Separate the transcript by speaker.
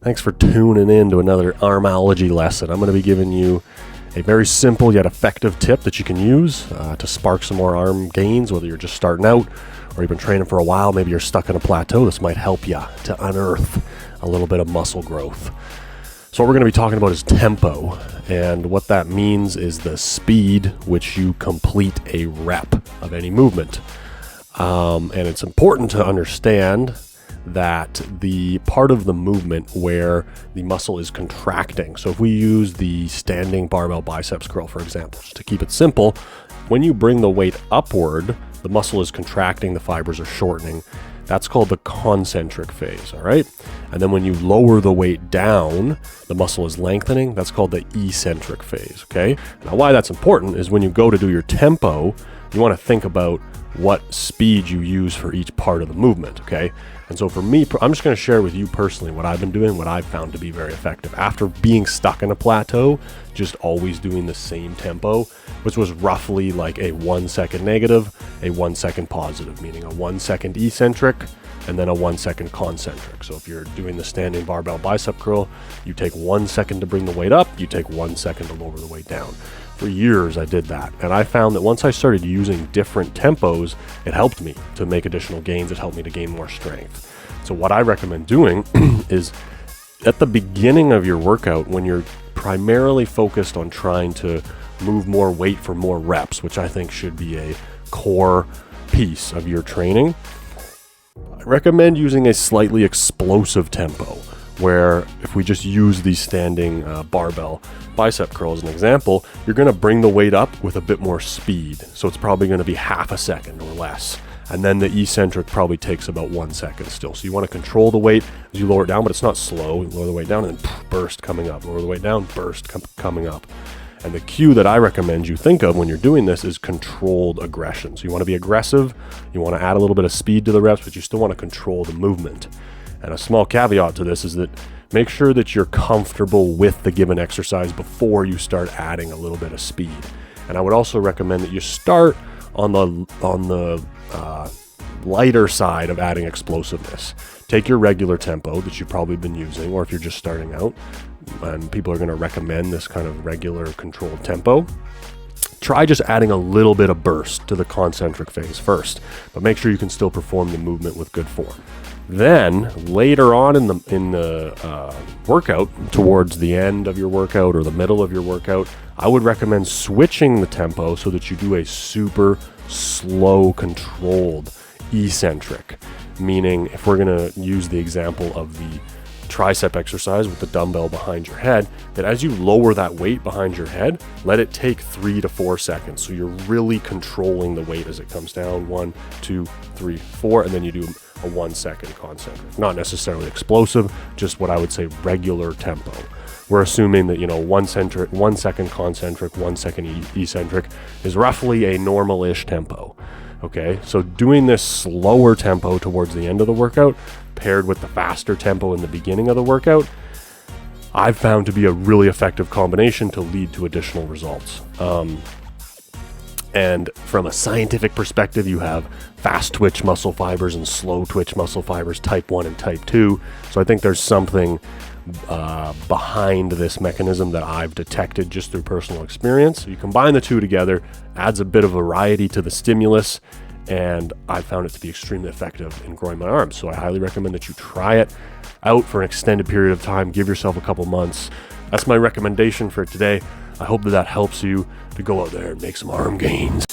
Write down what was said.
Speaker 1: Thanks for tuning in to another armology lesson. I'm going to be giving you a very simple yet effective tip that you can use to spark some more arm gains, whether you're just starting out or you've been training for a while. Maybe you're stuck in a plateau. This might help you to unearth a little bit of muscle growth. So what we're going to be talking about is tempo, and what that means is the speed which you complete a rep of any movement. And it's important to understand that the part of the movement where the muscle is contracting. So if we use the standing barbell biceps curl, for example, just to keep it simple, when you bring the weight upward, the muscle is contracting, the fibers are shortening. That's called the concentric phase, all right? And then when you lower the weight down, the muscle is lengthening. That's called the eccentric phase, okay? Now, why that's important is when you go to do your tempo, you want to think about what speed you use for each part of the movement, okay? And so for me, I'm just going to share with you personally what I've been doing, what I've found to be very effective. After being stuck in a plateau, just always doing the same tempo, which was roughly like a 1 second negative, a 1 second positive, meaning a 1 second eccentric, and then a 1 second concentric. So if you're doing the standing barbell bicep curl, you take 1 second to bring the weight up, you take 1 second to lower the weight down. For years, I did that. And I found that once I started using different tempos, it helped me to make additional gains. It helped me to gain more strength. So what I recommend doing is at the beginning of your workout, when you're primarily focused on trying to move more weight for more reps, which I think should be a core piece of your training, I recommend using a slightly explosive tempo, where if we just use the standing barbell bicep curl as an example, you're going to bring the weight up with a bit more speed. So it's probably going to be half a second or less. And then the eccentric probably takes about 1 second still. So you want to control the weight as you lower it down, but it's not slow. You lower the weight down and then burst coming up. Lower the weight down, burst coming up. And the cue that I recommend you think of when you're doing this is controlled aggression. So you want to be aggressive. You want to add a little bit of speed to the reps, but you still want to control the movement. And a small caveat to this is that make sure that you're comfortable with the given exercise before you start adding a little bit of speed. And I would also recommend that you start on the lighter side of adding explosiveness. Take your regular tempo that you've probably been using, or if you're just starting out, and people are going to recommend this kind of regular controlled tempo, try just adding a little bit of burst to the concentric phase first, but make sure you can still perform the movement with good form. Then later on in the workout, towards the end of your workout or the middle of your workout, I would recommend switching the tempo so that you do a super slow, controlled eccentric. Meaning, if we're going to use the example of the tricep exercise with the dumbbell behind your head, that as you lower that weight behind your head, let it take 3 to 4 seconds. So you're really controlling the weight as it comes down. 1, 2, 3, 4, and then you do a 1 second concentric. Not necessarily explosive, just what I would say regular tempo. We're assuming that, 1 second concentric, 1 second eccentric is roughly a normal-ish tempo. Okay, so doing this slower tempo towards the end of the workout, paired with the faster tempo in the beginning of the workout, I've found to be a really effective combination to lead to additional results. And from a scientific perspective, you have fast twitch muscle fibers and slow twitch muscle fibers, type 1 and type 2. So I think there's something behind this mechanism that I've detected just through personal experience. You combine the two together, adds a bit of variety to the stimulus, and I found it to be extremely effective in growing my arms. So I highly recommend that you try it out for an extended period of time. Give yourself a couple months. That's my recommendation for today. I hope that helps you to go out there and make some arm gains.